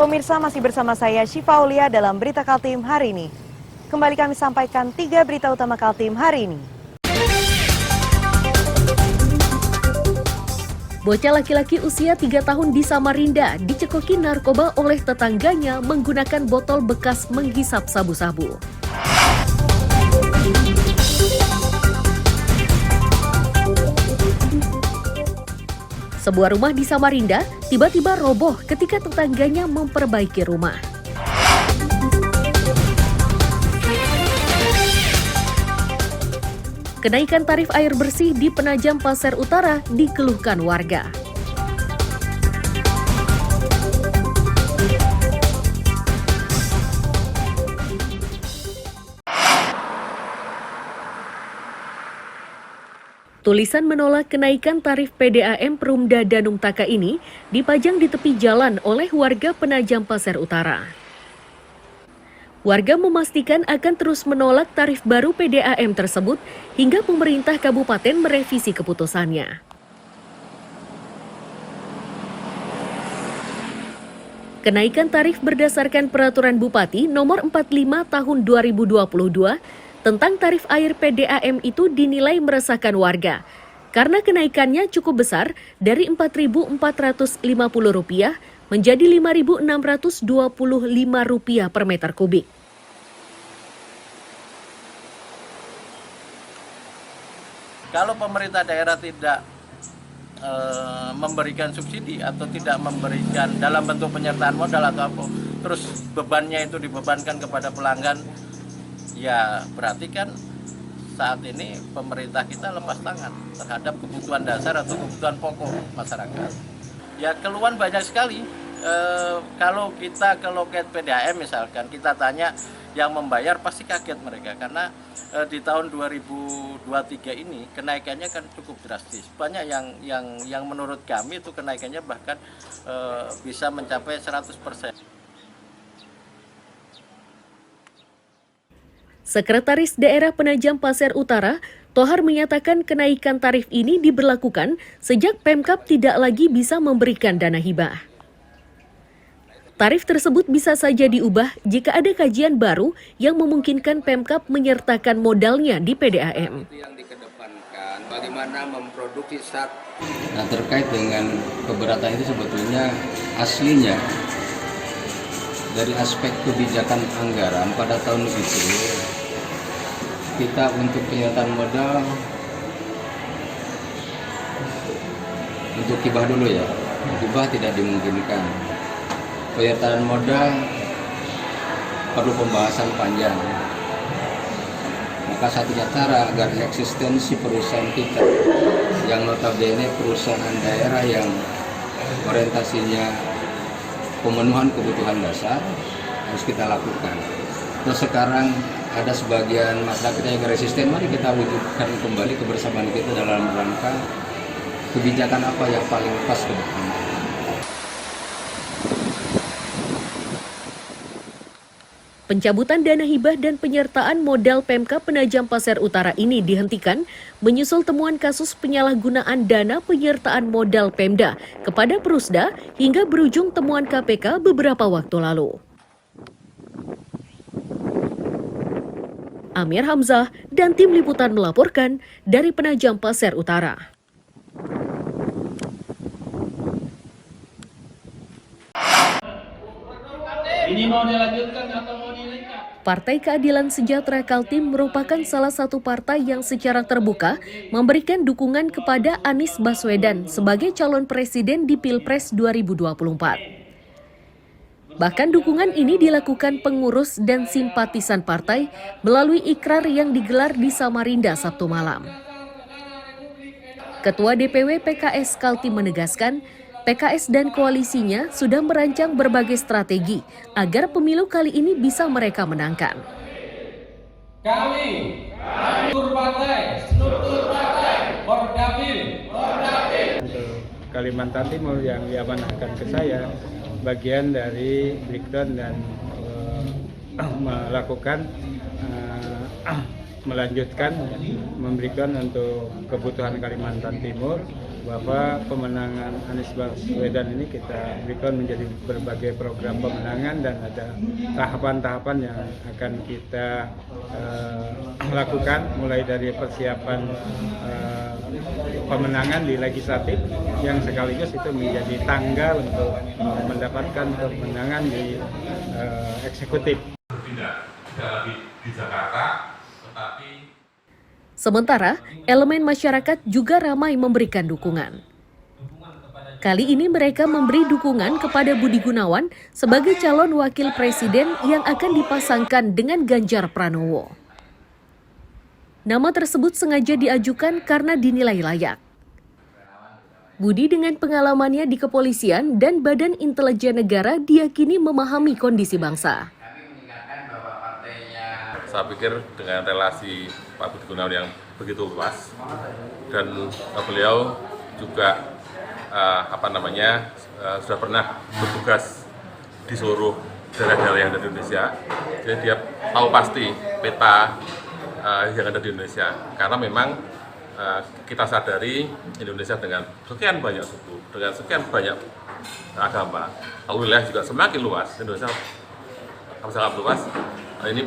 Pemirsa, masih bersama saya Syifa Aulia dalam Berita Kaltim hari ini. Kembali kami sampaikan 3 berita utama Kaltim hari ini. Bocah laki-laki usia 3 tahun di Samarinda dicekoki narkoba oleh tetangganya menggunakan botol bekas menghisap sabu-sabu. Sebuah rumah di Samarinda tiba-tiba roboh ketika tetangganya memperbaiki rumah. Kenaikan tarif air bersih di Penajam Pasir Utara dikeluhkan warga. Tulisan menolak kenaikan tarif PDAM Perumda Danung Taka ini dipajang di tepi jalan oleh warga Penajam Pasir Utara. Warga memastikan akan terus menolak tarif baru PDAM tersebut hingga pemerintah kabupaten merevisi keputusannya. Kenaikan tarif berdasarkan Peraturan Bupati Nomor 45 Tahun 2022 tentang tarif air PDAM itu dinilai meresahkan warga karena kenaikannya cukup besar dari Rp4.450 menjadi Rp5.625 per meter kubik. Kalau pemerintah daerah tidak memberikan subsidi atau tidak memberikan dalam bentuk penyertaan modal atau apa, terus bebannya itu dibebankan kepada pelanggan, ya berarti kan saat ini pemerintah kita lepas tangan terhadap kebutuhan dasar atau kebutuhan pokok masyarakat. Ya keluhan banyak sekali. Kalau kita ke loket PDAM misalkan, kita tanya yang membayar pasti kaget mereka karena di tahun 2023 ini kenaikannya kan cukup drastis. Banyak yang menurut kami itu kenaikannya bahkan bisa mencapai 100%. Sekretaris Daerah Penajam Pasir Utara, Tohar menyatakan kenaikan tarif ini diberlakukan sejak Pemkab tidak lagi bisa memberikan dana hibah. Tarif tersebut bisa saja diubah jika ada kajian baru yang memungkinkan Pemkab menyertakan modalnya di PDAM. Itu yang dikedepankan, bagaimana memproduksi saat. Nah, terkait dengan keberatan itu sebetulnya aslinya dari aspek kebijakan anggaran pada tahun itu kita untuk penyertaan modal untuk hibah dulu ya, hibah tidak dimungkinkan. Penyertaan modal perlu pembahasan panjang. Maka satunya cara agar eksistensi perusahaan kita yang notabene perusahaan daerah yang orientasinya pemenuhan kebutuhan dasar harus kita lakukan. Terus sekarang ada sebagian masyarakat yang resisten, mari kita wujudkan kembali kebersamaan kita dalam rangka kebijakan apa yang paling pas ke depan. Pencabutan dana hibah dan penyertaan modal Pemkab Penajam Pasir Utara ini dihentikan menyusul temuan kasus penyalahgunaan dana penyertaan modal Pemda kepada Perusda hingga berujung temuan KPK beberapa waktu lalu. Amir Hamzah dan tim liputan melaporkan dari Penajam Pasir Utara. Ini mau dilanjutkan atau mau dinaikkan? Partai Keadilan Sejahtera Kaltim merupakan salah satu partai yang secara terbuka memberikan dukungan kepada Anies Baswedan sebagai calon presiden di Pilpres 2024. Bahkan dukungan ini dilakukan pengurus dan simpatisan partai melalui ikrar yang digelar di Samarinda Sabtu malam. Ketua DPW PKS Kaltim menegaskan, PKS dan koalisinya sudah merancang berbagai strategi agar pemilu kali ini bisa mereka menangkan. Kami, struktur partai, Bordapil. Untuk Kalimantan Timur yang diamanahkan ke saya, bagian dari breakdown dan melakukan melanjutkan memberikan untuk kebutuhan Kalimantan Timur bahwa pemenangan Anies Baswedan ini kita berikan menjadi berbagai program pemenangan dan ada tahapan-tahapan yang akan kita lakukan mulai dari persiapan pemenangan di legislatif yang sekaligus itu menjadi tanggal untuk mendapatkan kemenangan di eksekutif. Berpindah tidak lagi di Jakarta, tetapi Sementara, elemen masyarakat juga ramai memberikan dukungan. Kali ini mereka memberi dukungan kepada Budi Gunawan sebagai calon wakil presiden yang akan dipasangkan dengan Ganjar Pranowo. Nama tersebut sengaja diajukan karena dinilai layak. Budi dengan pengalamannya di kepolisian dan Badan Intelijen Negara diyakini memahami kondisi bangsa. saya pikir dengan relasi Pak Budi Gunawan yang begitu luas dan beliau juga sudah pernah bertugas di seluruh daerah-daerah yang ada di Indonesia, jadi dia tahu pasti peta yang ada di Indonesia karena memang kita sadari Indonesia dengan sekian banyak suku, dengan sekian banyak agama, wilayah juga semakin luas, Indonesia sangat luas. Ini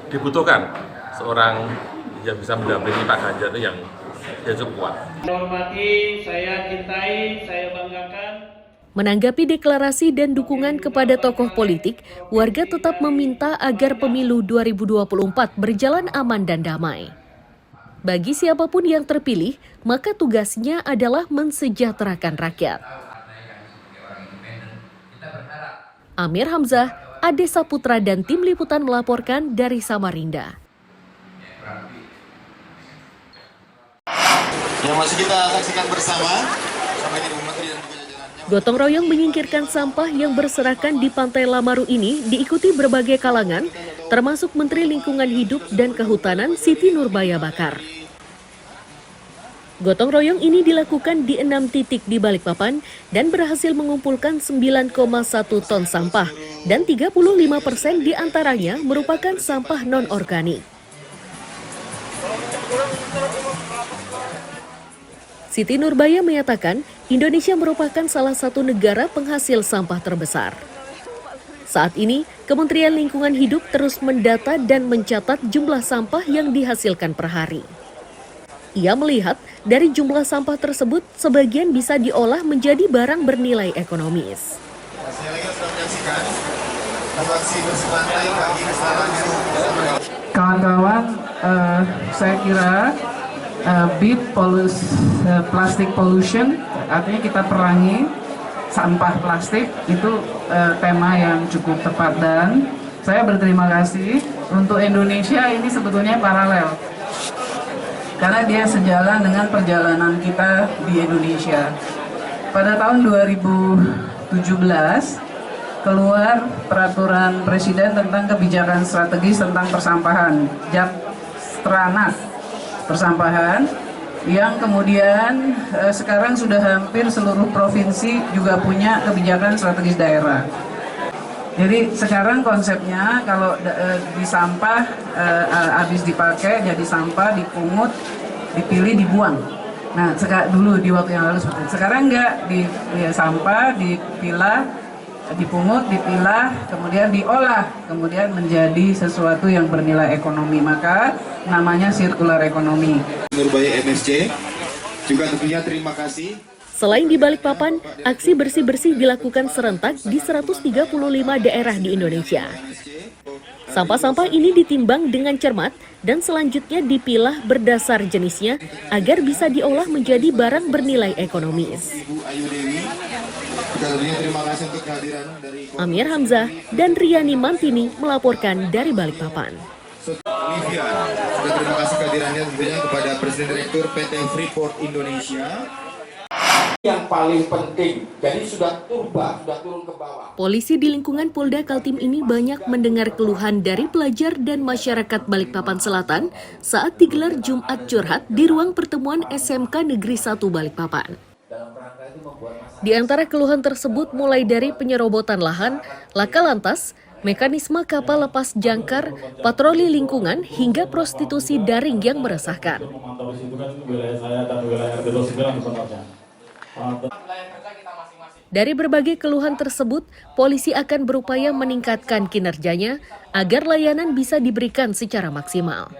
dibutuhkan seorang yang bisa mendampingi Pak Ganjar itu yang cukup kuat. Saya hormati, saya cintai, saya banggakan. Menanggapi deklarasi dan dukungan kepada tokoh politik, warga tetap meminta agar pemilu 2024 berjalan aman dan damai. Bagi siapapun yang terpilih, maka tugasnya adalah mensejahterakan rakyat. Amir Hamzah, Ade Saputra dan tim liputan melaporkan dari Samarinda. Yang masih kita saksikan bersama sampai di Menteri dan juga jajarannya. Gotong royong menyingkirkan sampah yang berserakan di Pantai Lamaru ini diikuti berbagai kalangan, termasuk Menteri Lingkungan Hidup dan Kehutanan Siti Nurbaya Bakar. Gotong royong ini dilakukan di 6 titik di Balikpapan dan berhasil mengumpulkan 9,1 ton sampah dan 35% diantaranya merupakan sampah non-organik. Siti Nurbaya menyatakan Indonesia merupakan salah satu negara penghasil sampah terbesar. Saat ini, Kementerian Lingkungan Hidup terus mendata dan mencatat jumlah sampah yang dihasilkan per hari. Ia melihat dari jumlah sampah tersebut, sebagian bisa diolah menjadi barang bernilai ekonomis. Kawan-kawan, saya kira beat plastic pollution, artinya kita perangi sampah plastik, itu tema yang cukup tepat dan saya berterima kasih untuk Indonesia. Ini sebetulnya paralel karena dia sejalan dengan perjalanan kita di Indonesia. Pada tahun 2017 keluar peraturan presiden tentang kebijakan strategis tentang persampahan, Japstranas persampahan, yang kemudian sekarang sudah hampir seluruh provinsi juga punya kebijakan strategis daerah. Jadi sekarang konsepnya kalau di sampah habis dipakai jadi sampah, dipungut, dipilih, dibuang. Nah, dulu di waktu yang lalu seperti itu. Sekarang enggak, sampah dipilah, dipungut, dipilah, kemudian diolah, kemudian menjadi sesuatu yang bernilai ekonomi. Maka namanya circular economy. Nurbaya MSC juga tentunya terima kasih. Selain di Balikpapan, aksi bersih-bersih dilakukan serentak di 135 daerah di Indonesia. Sampah-sampah ini ditimbang dengan cermat dan selanjutnya dipilah berdasar jenisnya agar bisa diolah menjadi barang bernilai ekonomis. Amir Hamzah dan Riani Mantini melaporkan dari Balikpapan. Olivia, sudah terima kasih kehadirannya tentunya kepada Presiden Direktur PT Freeport Indonesia. Yang paling penting, jadi sudah turun ke bawah. Polisi di lingkungan Polda Kaltim ini banyak mendengar keluhan dari pelajar dan masyarakat Balikpapan Selatan saat digelar Jumat Curhat di ruang pertemuan SMK Negeri 1 Balikpapan. Di antara keluhan tersebut mulai dari penyerobotan lahan, laka lantas, mekanisme kapal lepas jangkar, patroli lingkungan, hingga prostitusi daring yang meresahkan. Dari berbagai keluhan tersebut, polisi akan berupaya meningkatkan kinerjanya agar layanan bisa diberikan secara maksimal.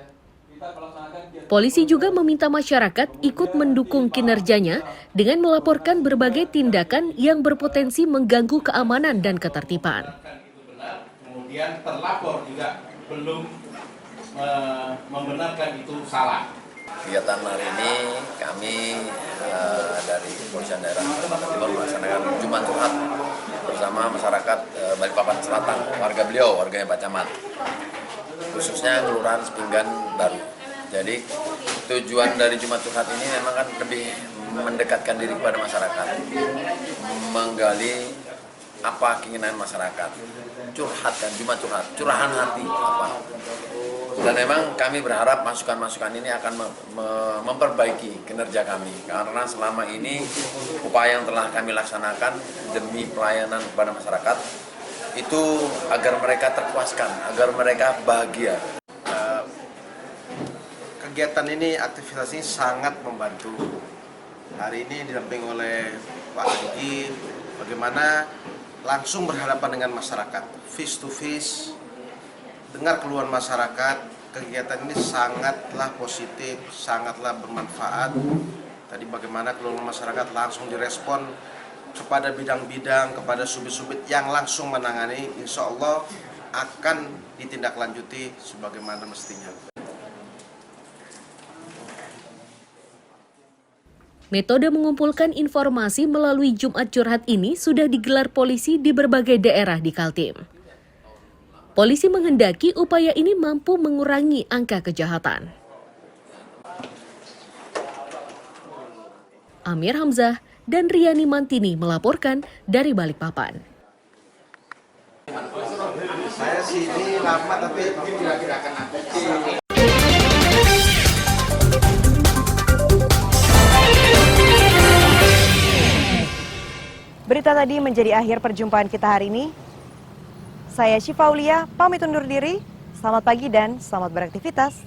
Polisi juga meminta masyarakat ikut mendukung kinerjanya dengan melaporkan berbagai tindakan yang berpotensi mengganggu keamanan dan ketertiban. Kemudian terlapor juga belum membenarkan itu salah. Kegiatan hari ini kami dari Kepolisian Daerah Kalimantan Timur melaksanakan Jumat Curhat bersama masyarakat Balikpapan Selatan, warganya Pak Camat, khususnya Kelurahan Sepinggan Baru. Jadi tujuan dari Jumat Curhat ini memang kan lebih mendekatkan diri kepada masyarakat, menggali apa keinginan masyarakat, curhat kan, Jumat Curhat, curahan hati apa. Dan memang kami berharap masukan-masukan ini akan memperbaiki kinerja kami, karena selama ini upaya yang telah kami laksanakan demi pelayanan kepada masyarakat itu agar mereka terpuaskan, agar mereka bahagia. Kegiatan ini, aktivitas ini sangat membantu. Hari ini didampingi oleh Pak Anggi, bagaimana langsung berhadapan dengan masyarakat, face to face, dengar keluhan masyarakat. Kegiatan ini sangatlah positif, sangatlah bermanfaat. Tadi bagaimana keluhan masyarakat langsung direspon kepada bidang-bidang, kepada subit-subit yang langsung menangani, insya Allah akan ditindaklanjuti sebagaimana mestinya. Metode mengumpulkan informasi melalui Jumat Curhat ini sudah digelar polisi di berbagai daerah di Kaltim. Polisi menghendaki upaya ini mampu mengurangi angka kejahatan. Amir Hamzah dan Riani Mantini melaporkan dari Balikpapan. Saya sini lama tapi kira-kira akan ada. Berita tadi menjadi akhir perjumpaan kita hari ini. Saya Syifa Aulia, pamit undur diri. Selamat pagi dan selamat beraktivitas.